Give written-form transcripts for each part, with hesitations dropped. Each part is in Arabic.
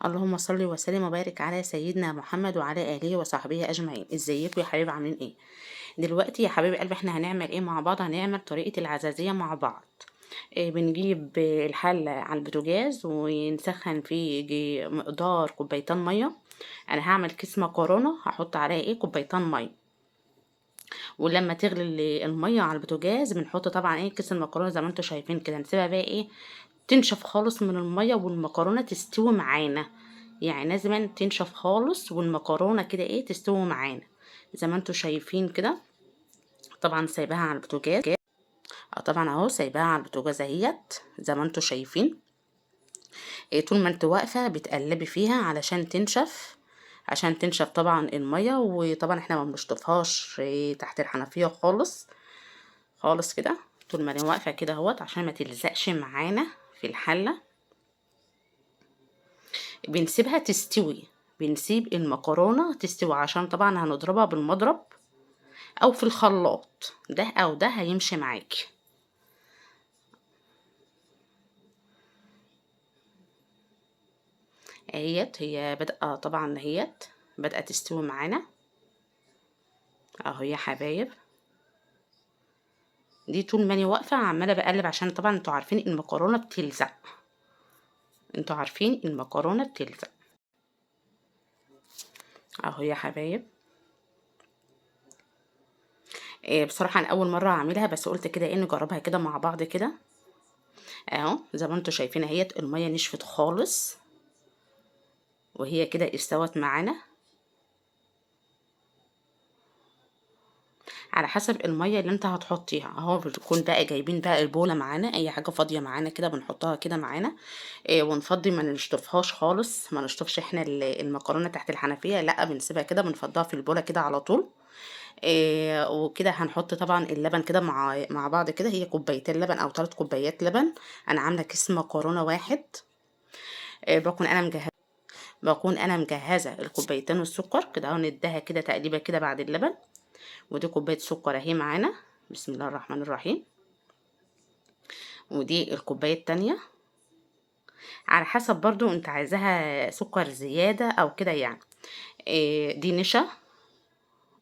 اللهم صل وسلم وبارك على سيدنا محمد وعلى اله وصحبه اجمعين. ازيكم يا حبايب، عاملين ايه؟ دلوقتي يا حبايب قلبي احنا هنعمل ايه مع بعض؟ هنعمل طريقه العزازيه مع بعض. بنجيب الحله على البوتاجاز ونسخن فيه يجي مقدار كوبايتين ميه. انا هعمل كيس مكرونه هحط عليها كوبايتين ميه. ولما تغلي الميه على البوتاجاز بنحط طبعا كيس المكرونه زي ما انتم شايفين كده، نسيبها بقى تنشف خالص من الميه والمكرونه تستوي معانا. يعني لازم تنشف خالص والمكرونه كده تستوي معانا زي ما انتم شايفين كده. طبعا سايباها على البوتاجاز. طبعا اهو سايباها على البوتاجاز اهيت زي ما انتم شايفين. طول ما انت واقفه بتقلبي فيها علشان تنشف، عشان تنشف طبعا الميه. وطبعا احنا ما بنشطفهاش تحت الحنفيه خالص خالص كده. طول ما انا واقفه كده اهوت عشان ما تلزقش معانا في الحله. بنسيبها تستوي، بنسيب المكرونه تستوي عشان طبعا هنضربها بالمضرب او في الخلاط، ده او ده هيمشي معاكي. اهيت هي بدأ طبعا اهيت بدأت تستوي معانا اهو يا حبايب. دي طول ما انا واقفه عماله بقلب عشان طبعا انتوا عارفين المكرونه بتلزق، انتوا عارفين المكرونه بتلزق اهو يا حبايب. بصراحه انا اول مره اعملها بس قلت كده نجربها كده مع بعض كده. اهو زي ما انتوا شايفين اهيت الميه نشفت خالص وهي كده استوت معانا. على حسب الميه اللي انت هتحطيها اهو. بتكون بقى جايبين بقى البوله معانا، اي حاجه فاضيه معانا كده بنحطها كده معانا. ونفضي، ما نشطفهاش خالص، ما نشطفش احنا المكرونه تحت الحنفيه، لا بنسيبها كده بنفضها في البوله كده على طول. وكده هنحط طبعا اللبن كده مع بعض كده. هي كوبايتين لبن او 3 كوبايات لبن. انا عامله كيس مكرونه واحد. بكون انا مجهزه الكوبايتين والسكر كده اهو. نديها كده تقليبه كده بعد اللبن. ودي كوبايه سكر اهي معانا. بسم الله الرحمن الرحيم. ودي الكوبايه التانية على حسب برضو انت عايزاها سكر زياده او كده يعني. دي نشا،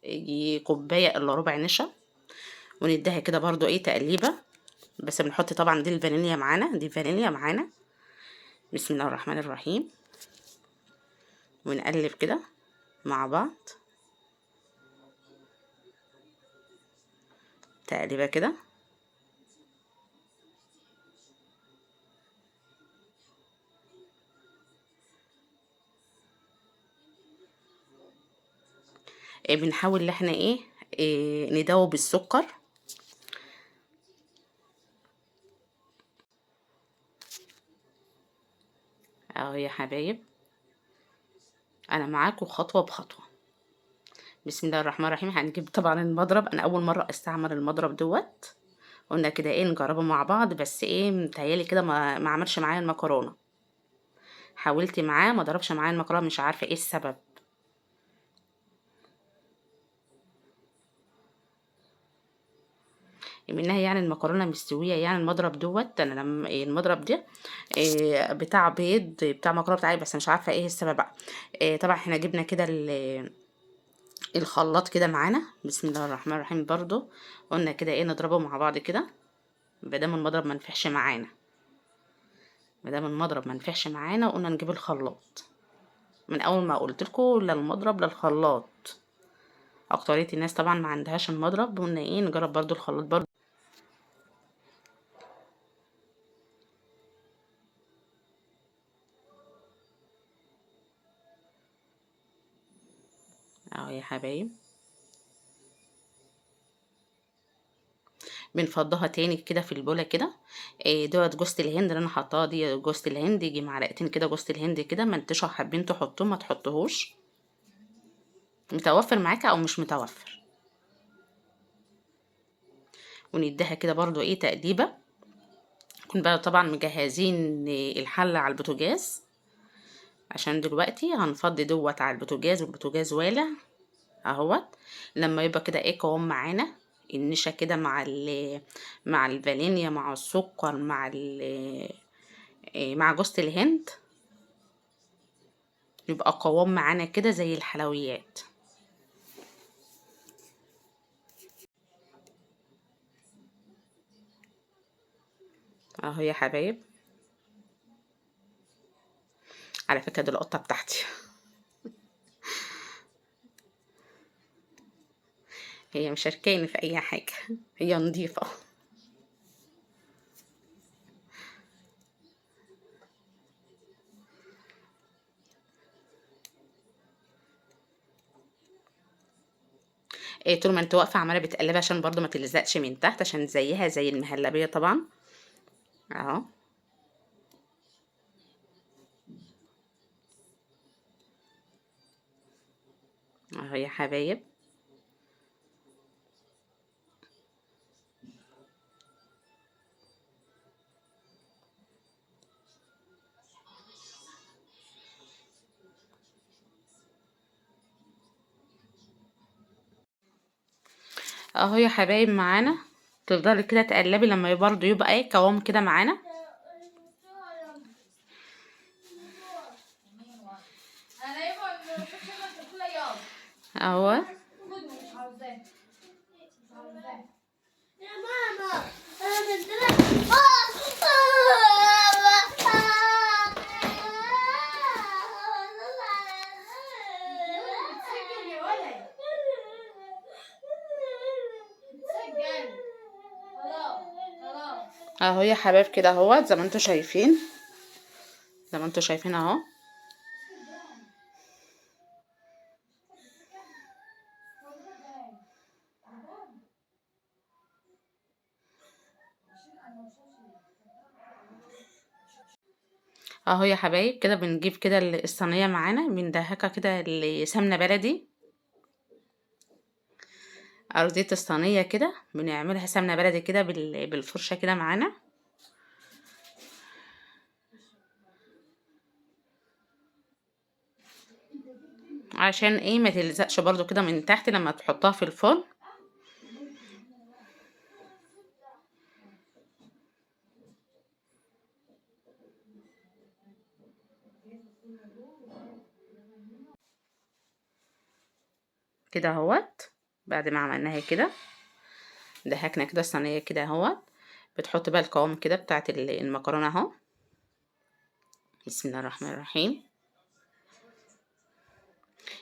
دي كوبايه الا ربع نشا. ونديها كده برضو تقليبه. بس بنحط طبعا دي الفانيليا معانا، دي فانيليا معانا. بسم الله الرحمن الرحيم. ونقلب كده مع بعض تقليبه كده. بنحاول ان احنا ندوب السكر اهو يا حبايب. انا معاكم خطوه بخطوه. بسم الله الرحمن الرحيم. هنجيب طبعا المضرب، انا اول مره استعمل المضرب دوت. قلنا كده نجربه مع بعض، بس متهيالي كده ما عملش معايا المكرونه. حاولت معاه ما ضربش معايا المكرونه، مش عارفه ايه السبب. منها يعني المكرونه مستويه يعني المضرب دوت. انا لما المضرب ده بتاع بيض بتاع مكرونه بتاعي، بس مش عارفه ايه السبب بقى. طبعا احنا جبنا كده الخلاط كده معانا. بسم الله الرحمن الرحيم. برضو قلنا كده نضربه مع بعض كده. مادام المضرب ما نفعش معانا، مادام المضرب ما نفعش معانا قلنا نجيب الخلاط. من اول ما قلت لكم لا المضرب لا الخلاط. اكتريه الناس طبعا ما عندهاش المضرب، قلنا نجرب برضو الخلاط برضو. اهو يا حبايب. بنفضها تاني كده في البوله كده. دوت جوز الهند اللي انا حطاها، دي جوز الهند. يجي معلقتين كده جوز الهند كده، ما انتوا حابين تحطوه ما تحطوهوش، متوفر معاك او مش متوفر. ونديها كده برضو تقليبه. نكون بقى طبعا مجهزين الحله على البوتاجاز، عشان دلوقتي هنفضي دوت على البوتاجاز والبوتاجاز والع اهوت. لما يبقى كده قوام معانا النشا كده مع الفانيليا مع السكر مع مع جوز الهند. يبقى قوام معانا كده زي الحلويات. اهو يا حبايب، على فكرة دي القطة بتاعتي. هي مشاركاني في اي حاجة، هي نظيفة. طول ما انت واقفة عمالة بتقلبها عشان برضو ما تلزقش من تحت، عشان زيها زي المهلبية طبعا. اهو. اهو يا حبايب. اهو يا حبايب معانا، تفضلي كده تقلبي لما برضو يبقى قوام كده معانا. اهو. اهو يا حبايب كده اهو، زي ما انتوا شايفين، زي ما انتوا شايفين اهو. اهو يا حبايب كده بنجيب كده الصينيه معانا، بندهكها كده سمنه بلدي. ارضيه الصينيه كده بنعملها سمنه بلدي كده بالفرشه كده معانا، عشان ما تلزقش برضو كده من تحت لما تحطها في الفرن. كده اهوت. بعد ما عملناها كده دهكنا كده الصينيه كده اهوت، بتحط بقى القوام كده بتاعت المكرونه اهو. بسم الله الرحمن الرحيم.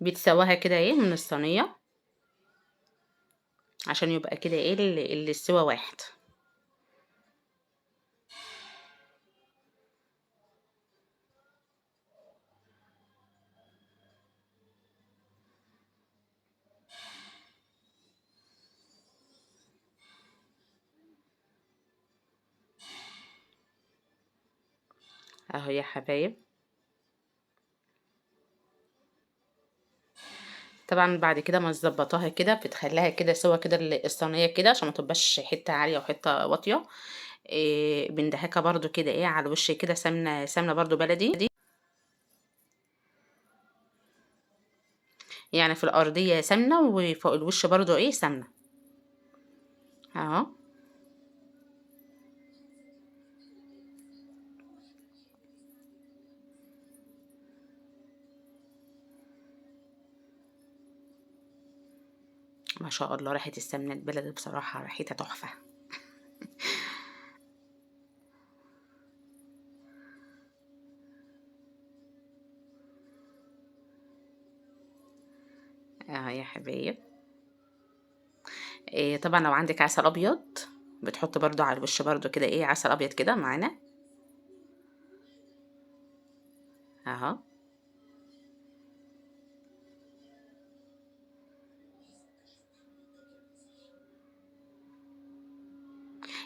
بتسواها كده من الصينيه، عشان يبقى كده السوا واحد. اهو يا حبايب. طبعا بعد كده ما تظبطاها كده بتخليها كده سوا كده الصينيه كده، عشان ما تبقاش حته عاليه وحته واطيه. بندهكها برضو كده على الوش كده سمنه برضو بلدي، يعني في الارضيه سمنه وفوق الوش برضو سمنه. اهو. ما شاء الله ريحه السمنه البلدي بصراحه ريحتها تحفه. اهو يا حبايب. طبعا لو عندك عسل ابيض بتحط برضو على الوش برضو كده عسل ابيض كده معانا. اهو.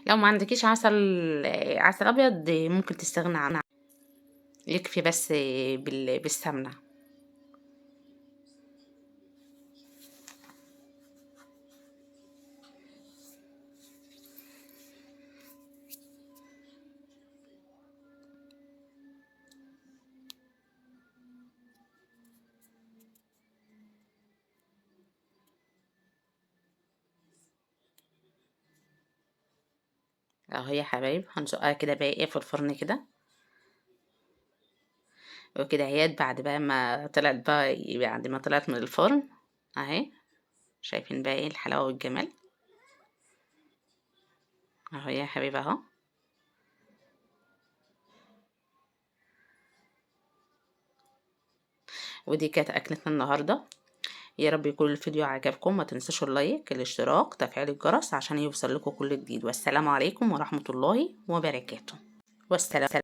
لو ما عندكيش عسل ابيض ممكن تستغنى عنه، يكفي بس بالسمنه. اهو يا حبايب هنسقها كده بقى في الفرن كده. وكده اهيت بعد بقى ما طلعت بقى، بعد ما طلعت من الفرن اهي، شايفين بقى ايه الحلاوة والجمال اهو يا حبيبي اهو. ودي كانت اكلتنا النهارده. يا رب يكون الفيديو عجبكم، ما تنسوش اللايك، الاشتراك، تفعيل الجرس عشان يوصل لكم كل جديد. والسلام عليكم ورحمة الله وبركاته. والسلام.